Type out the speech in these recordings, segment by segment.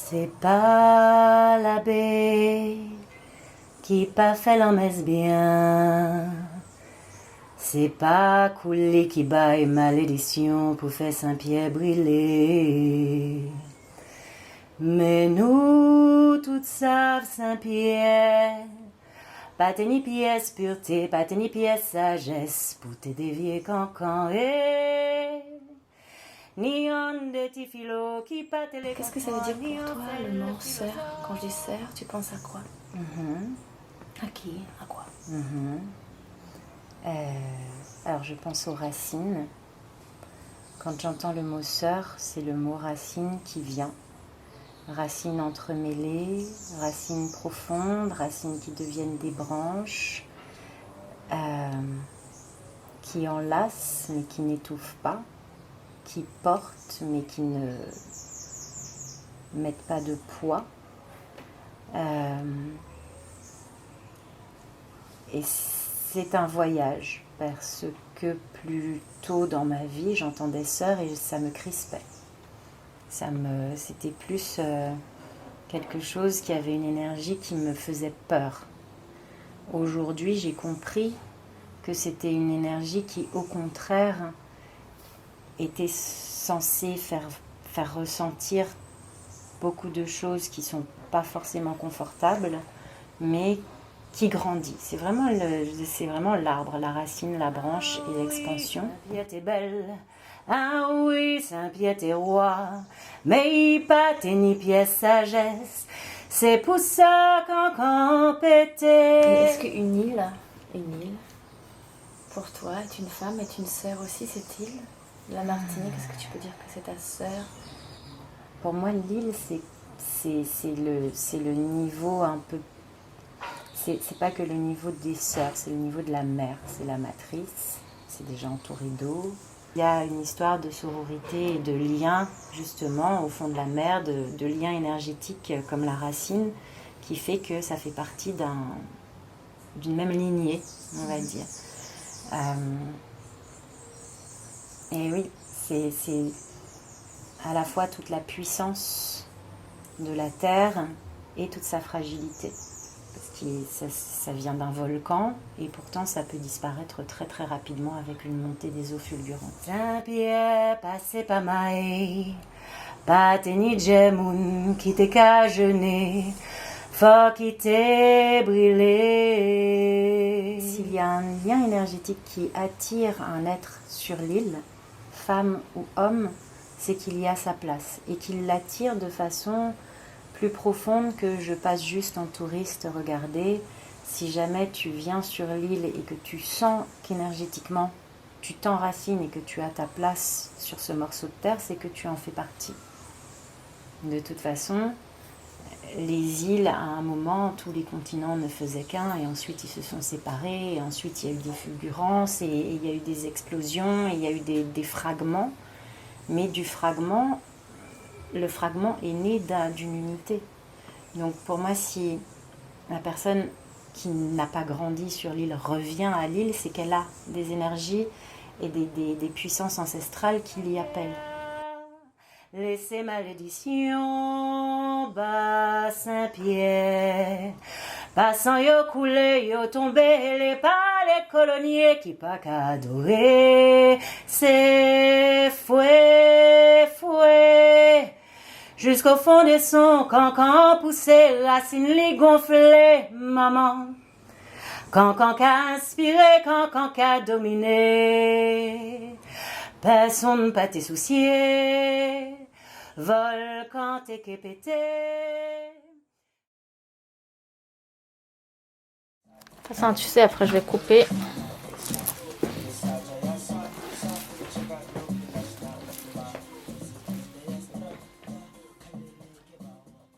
C'est pas l'abbé qui pas fait la messe bien. C'est pas Coulé qui baille malédiction pour faire Saint-Pierre brûler. Mais nous, toutes savent Saint-Pierre, pas ni pièce pureté, pas ni pièce sagesse, pour te dévier cancan et ni on de tes philo qui pas te les. Qu'est-ce que ça veut dire pour toi le mot sœur? Quand je dis sœur, tu penses à quoi? À qui? À quoi? Alors je pense aux racines. Quand j'entends le mot sœur, c'est le mot racine qui vient. Racines entremêlées, racines profondes, racines qui deviennent des branches, qui enlacent mais qui n'étouffent pas, qui portent mais qui ne mettent pas de poids. Et c'est un voyage parce que plus tôt dans ma vie, j'entendais sœur et ça me crispait. C'était plus quelque chose qui avait une énergie qui me faisait peur. Aujourd'hui, j'ai compris que c'était une énergie qui, au contraire, était censée faire ressentir beaucoup de choses qui ne sont pas forcément confortables, mais qui grandit. C'est vraiment l'arbre, la racine, la branche et l'expansion. Saint-Pierre t'es belle, ah oui, Saint-Pierre t'es roi, mais pas t'es ni pièce sagesse. C'est pour ça qu'en pété. Mais est-ce qu'une île, pour toi, est une femme, est une sœur aussi, cette île? La Martinique, est-ce que tu peux dire que c'est ta sœur? Pour moi, l'île, c'est le niveau un peu. C'est pas que le niveau des sœurs, c'est le niveau de la mère, c'est la matrice, c'est déjà entouré d'eau. Il y a une histoire de sororité et de lien, justement, au fond de la mer, de lien énergétique comme la racine, qui fait que ça fait partie d'une même lignée, on va dire. Et oui, c'est à la fois toute la puissance de la terre et toute sa fragilité. Parce que ça vient d'un volcan et pourtant ça peut disparaître très très rapidement avec une montée des eaux fulgurantes. Saint-Pierre, passez pas maï, pas ni djemoun qui t'est cajené, fort qui t'est brûlé. S'il y a un lien énergétique qui attire un être sur l'île, femme ou homme, c'est qu'il y a sa place et qu'il l'attire de façon plus profonde que je passe juste en touriste regarder. Si jamais tu viens sur l'île et que tu sens qu'énergétiquement tu t'enracines et que tu as ta place sur ce morceau de terre, c'est que tu en fais partie. De toute façon, les îles, à un moment, tous les continents ne faisaient qu'un, et ensuite ils se sont séparés, et ensuite il y a eu des fulgurances, et il y a eu des explosions, et il y a eu des fragments. Mais le fragment est né d'une unité. Donc pour moi, si la personne qui n'a pas grandi sur l'île revient à l'île, c'est qu'elle a des énergies et des puissances ancestrales qui l'y appellent. Laissez malédiction, bas Saint-Pierre. Passant yo coulé, yo tombé, les pas les coloniers qui pas qu'à adorer. C'est fouet, fouet. Jusqu'au fond des sons, quand poussé, racine les gonflées, maman. Quand qu'a inspiré, quand qu'a dominé. Personne pas tes souciés, volcan t'es qu'est pété. Enfin, tu sais, après je vais couper.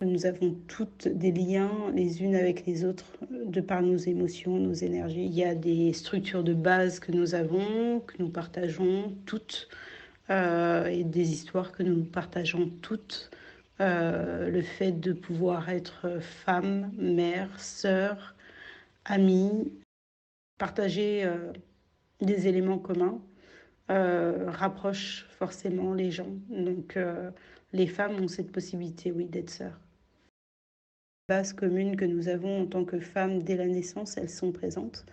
Nous avons toutes des liens les unes avec les autres de par nos émotions, nos énergies. Il y a des structures de base que nous avons, que nous partageons toutes, et des histoires que nous partageons toutes. Le fait de pouvoir être femme, mère, sœur, amie, partager des éléments communs. rapproche forcément les gens. Donc, les femmes ont cette possibilité, oui, d'être sœurs. Les bases communes que nous avons en tant que femmes dès la naissance, elles sont présentes.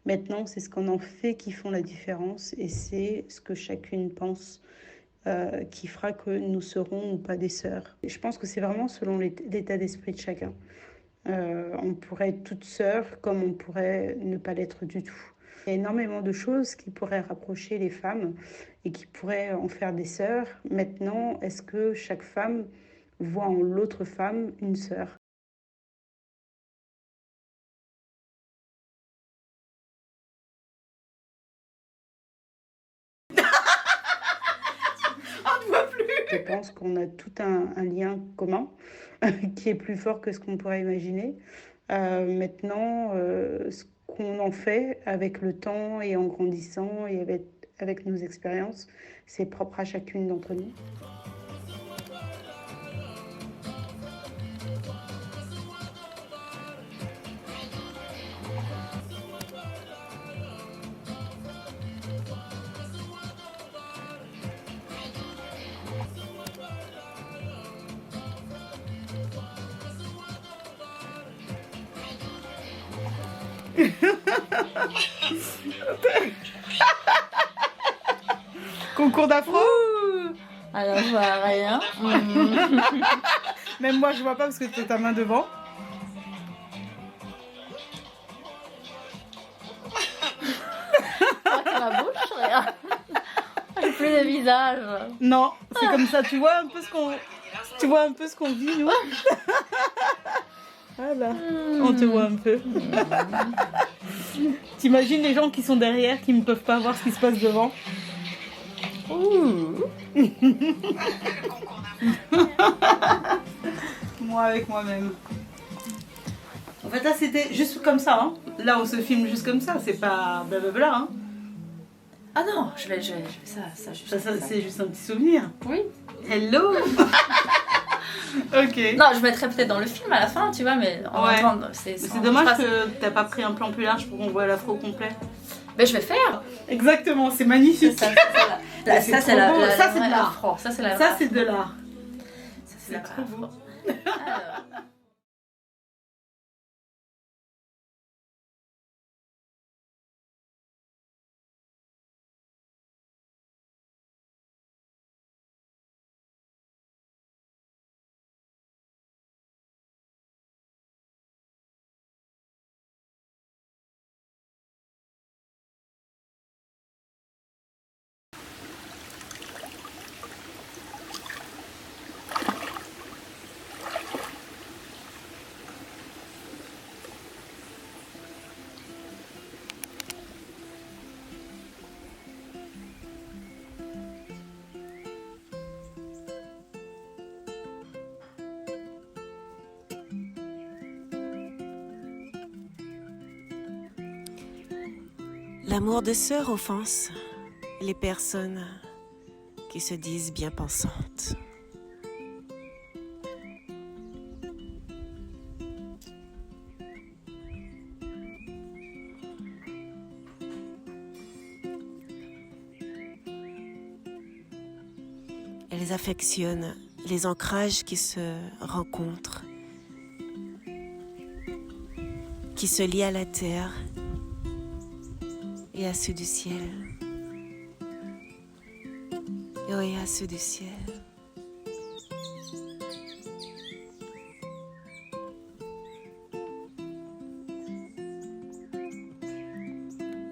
Maintenant, c'est ce qu'on en fait qui font la différence et c'est ce que chacune pense qui fera que nous serons ou pas des sœurs. Et je pense que c'est vraiment selon l'état d'esprit de chacun. On pourrait être toute sœur comme on pourrait ne pas l'être du tout. Il y a énormément de choses qui pourraient rapprocher les femmes et qui pourraient en faire des sœurs. Maintenant, est-ce que chaque femme voit en l'autre femme une sœur ? Je pense qu'on a tout un lien commun qui est plus fort que ce qu'on pourrait imaginer. Maintenant, ce qu'on en fait avec le temps et en grandissant et avec nos expériences, c'est propre à chacune d'entre nous. Concours d'afro. Alors je vois rien. Même moi je vois pas parce que tu as ta main devant. La bouche, rien. J'ai plus de visage. Non, c'est comme ça, tu vois un peu ce qu'on vit nous. Voilà, on te voit un peu. T'imagines les gens qui sont derrière qui ne peuvent pas voir ce qui se passe devant. Moi avec moi-même. En fait là c'était juste comme ça, hein. Là on se filme juste comme ça, c'est pas blablabla, hein. Ah non, je vais ça juste. Ça c'est juste un petit souvenir. Oui. Hello. Ok. Non, je mettrai peut-être dans le film à la fin, tu vois, mais en Ouais. attendant, c'est dommage que t'as pas pris un plan plus large pour qu'on voit l'afro complet. Mais je vais faire. Exactement, c'est magnifique. Ça, C'est c'est trop la, beau. la, Ça, c'est de vraie l'art. afro. Ça c'est la Ça vraie c'est de l'art. Ça, c'est la trop vraie beau. afro. Alors. L'amour de sœur offense les personnes qui se disent bien pensantes. Elles affectionnent les ancrages qui se rencontrent, qui se lient à la terre et à ceux du ciel. Et à ceux du ciel.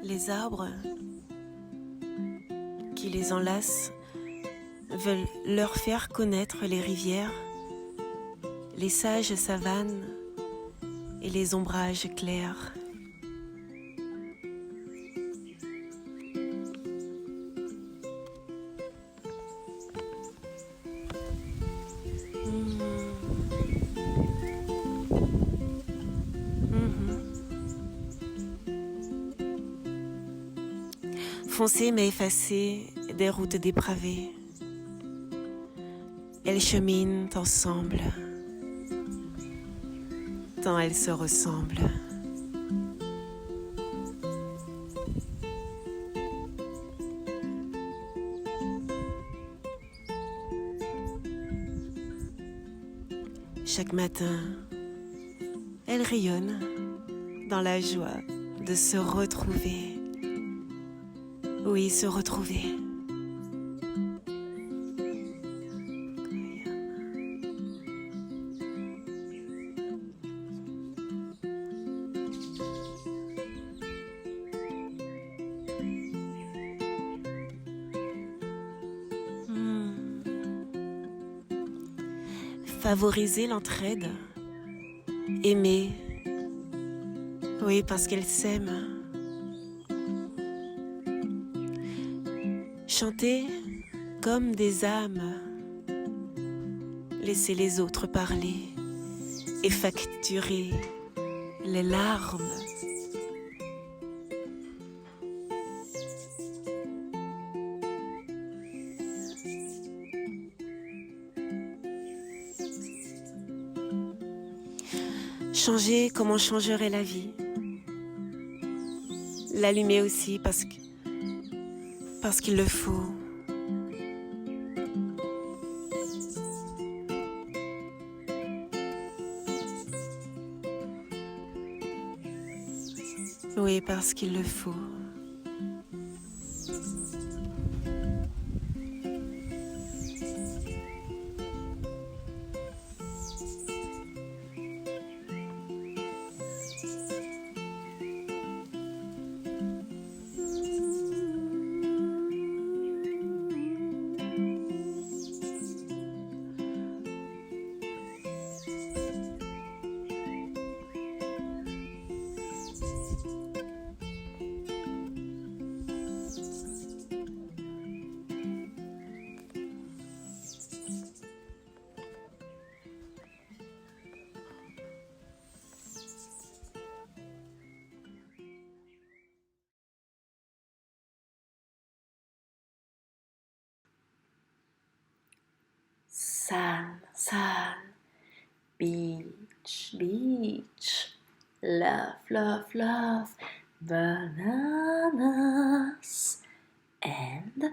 Les arbres qui les enlacent veulent leur faire connaître les rivières, les sages savanes et les ombrages clairs. Foncées mais effacées des routes dépravées. Elles cheminent ensemble, tant elles se ressemblent. Chaque matin, elle rayonne dans la joie de se retrouver. Oui, se retrouver. Favoriser l'entraide, aimer, oui, parce qu'elle s'aime. Chanter comme des âmes, laisser les autres parler et facturer les larmes. Changer comme on changerait la vie. L'allumer aussi parce qu'il le faut. Oui, parce qu'il le faut. Sun, sun, beach, beach, love, love, love, bananas and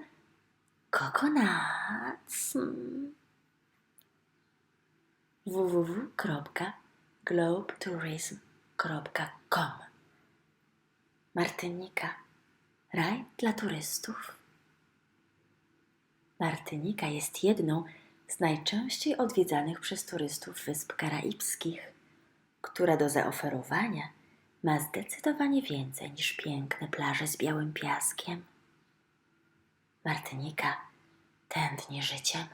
coconuts. www.globetourism.com Martynika, raj dla turystów. Martynika jest jedną z najczęściej odwiedzanych przez turystów wysp karaibskich, która do zaoferowania ma zdecydowanie więcej niż piękne plaże z białym piaskiem. Martynika tętni życiem.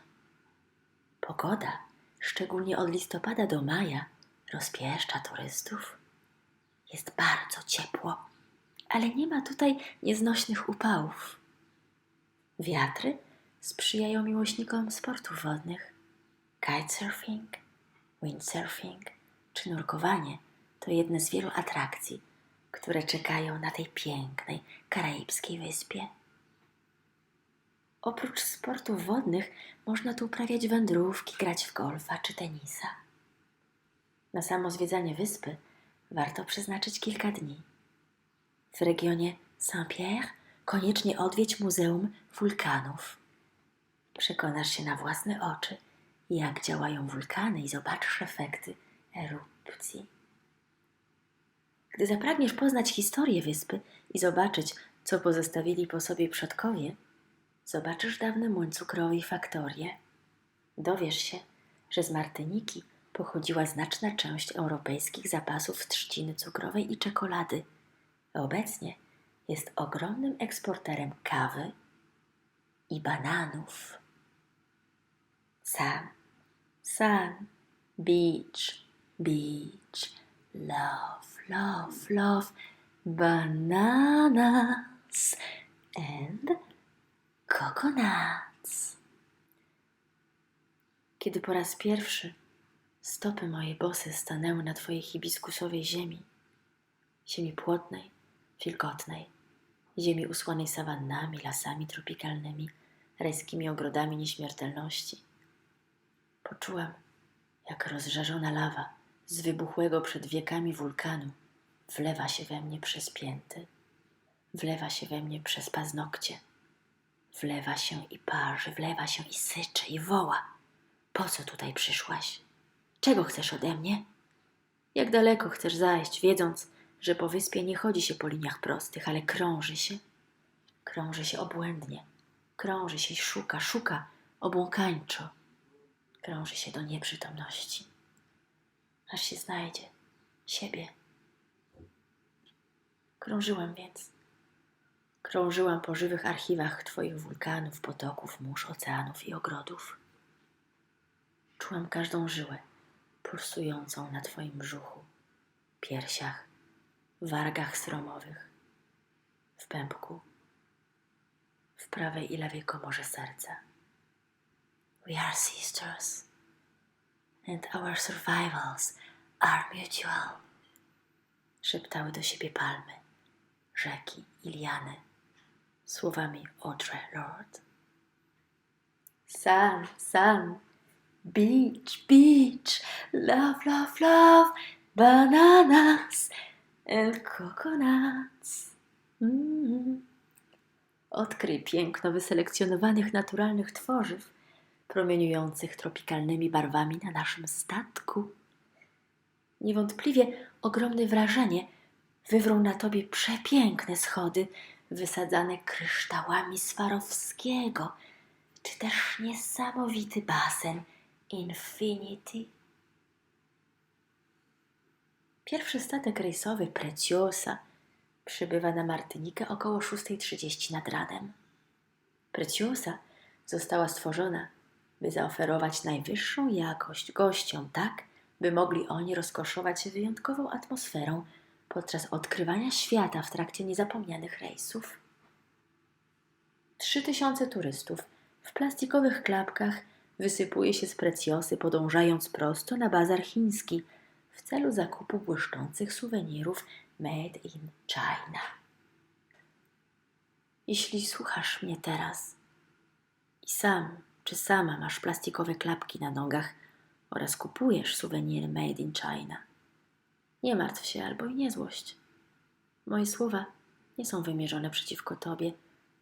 Pogoda, szczególnie od listopada do maja, rozpieszcza turystów. Jest bardzo ciepło, ale nie ma tutaj nieznośnych upałów. Wiatry sprzyjają miłośnikom sportów wodnych. Kitesurfing, windsurfing czy nurkowanie to jedne z wielu atrakcji, które czekają na tej pięknej karaibskiej wyspie. Oprócz sportów wodnych można tu uprawiać wędrówki, grać w golfa czy tenisa. Na samo zwiedzanie wyspy warto przeznaczyć kilka dni. W regionie Saint-Pierre koniecznie odwiedź Muzeum Wulkanów. Przekonasz się na własne oczy, jak działają wulkany i zobaczysz efekty erupcji. Gdy zapragniesz poznać historię wyspy i zobaczyć, co pozostawili po sobie przodkowie, zobaczysz dawny młyn cukrowy i faktorię. Dowiesz się, że z Martyniki pochodziła znaczna część europejskich zapasów trzciny cukrowej i czekolady. Obecnie jest ogromnym eksporterem kawy i bananów. Sun, sun, beach, beach, love, love, love, bananas and coconuts. Kiedy po raz pierwszy stopy moje bose stanęły na twojej hibiskusowej ziemi, ziemi płodnej, wilgotnej, ziemi usłanej sawannami, lasami tropikalnymi, rajskimi ogrodami nieśmiertelności, poczułam, jak rozżarzona lawa z wybuchłego przed wiekami wulkanu wlewa się we mnie przez pięty, wlewa się we mnie przez paznokcie, wlewa się i parzy, wlewa się i syczy i woła. Po co tutaj przyszłaś? Czego chcesz ode mnie? Jak daleko chcesz zajść, wiedząc, że po wyspie nie chodzi się po liniach prostych, ale krąży się obłędnie, krąży się i szuka obłąkańczo, krąży się do nieprzytomności, aż się znajdzie siebie. Krążyłam więc. Krążyłam po żywych archiwach twoich wulkanów, potoków, mórz, oceanów i ogrodów. Czułam każdą żyłę pulsującą na twoim brzuchu, piersiach, wargach sromowych, w pępku, w prawej i lewej komorze serca. We are sisters, and our survivals are mutual. Szeptały do siebie palmy, rzeki i liany, słowami Audre Lorde. Sun, sun, beach, beach, love, love, love, bananas and coconuts. Odkryj piękno wyselekcjonowanych naturalnych tworzyw, promieniujących tropikalnymi barwami na naszym statku. Niewątpliwie ogromne wrażenie wywrą na tobie przepiękne schody wysadzane kryształami Swarowskiego, czy też niesamowity basen Infinity. Pierwszy statek rejsowy Preciosa przybywa na Martynikę około 6:30 nad ranem. Preciosa została stworzona, by zaoferować najwyższą jakość gościom tak, by mogli oni rozkoszować się wyjątkową atmosferą podczas odkrywania świata w trakcie niezapomnianych rejsów. 3000 turystów w plastikowych klapkach wysypuje się z Preciosy, podążając prosto na bazar chiński w celu zakupu błyszczących suwenirów made in China. Jeśli słuchasz mnie teraz i sam czy sama masz plastikowe klapki na nogach oraz kupujesz suweniry made in China, nie martw się albo i nie złość. Moje słowa nie są wymierzone przeciwko tobie,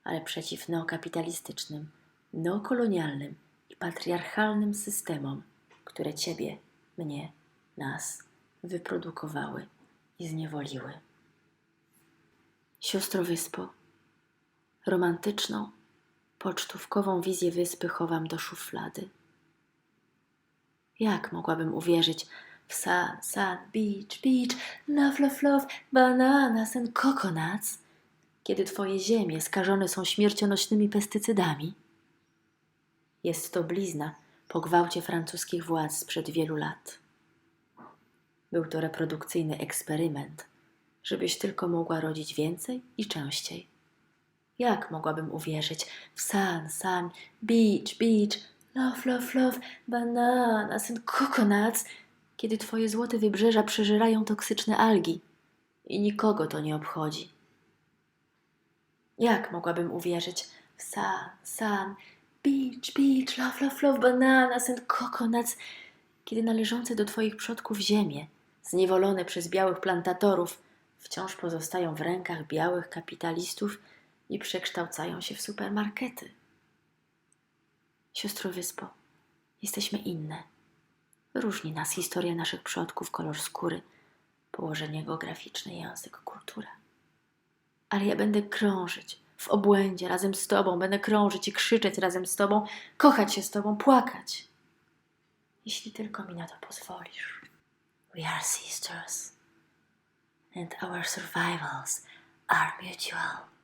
ale przeciw neokapitalistycznym, neokolonialnym i patriarchalnym systemom, które ciebie, mnie, nas wyprodukowały i zniewoliły. Siostro Wyspo, romantyczną, pocztówkową wizję wyspy chowam do szuflady. Jak mogłabym uwierzyć w sun, sun, beach, beach, love, love, love, bananas and coconuts, kiedy twoje ziemie skażone są śmiercionośnymi pestycydami? Jest to blizna po gwałcie francuskich władz sprzed wielu lat. Był to reprodukcyjny eksperyment, żebyś tylko mogła rodzić więcej i częściej. Jak mogłabym uwierzyć w sun, sun, beach, beach, love, love, love, bananas and coconuts, kiedy twoje złote wybrzeża przeżerają toksyczne algi i nikogo to nie obchodzi? Jak mogłabym uwierzyć w sun, sun, beach, beach, love, love, love, bananas and coconuts, kiedy należące do twoich przodków ziemie, zniewolone przez białych plantatorów, wciąż pozostają w rękach białych kapitalistów i przekształcają się w supermarkety? Siostro Wyspo, jesteśmy inne. Różni nas historia naszych przodków, kolor skóry, położenie geograficzne, język, kultura. Ale ja będę krążyć w obłędzie razem z tobą, będę krążyć i krzyczeć razem z tobą, kochać się z tobą, płakać. Jeśli tylko mi na to pozwolisz. We are sisters, and our survivals are mutual.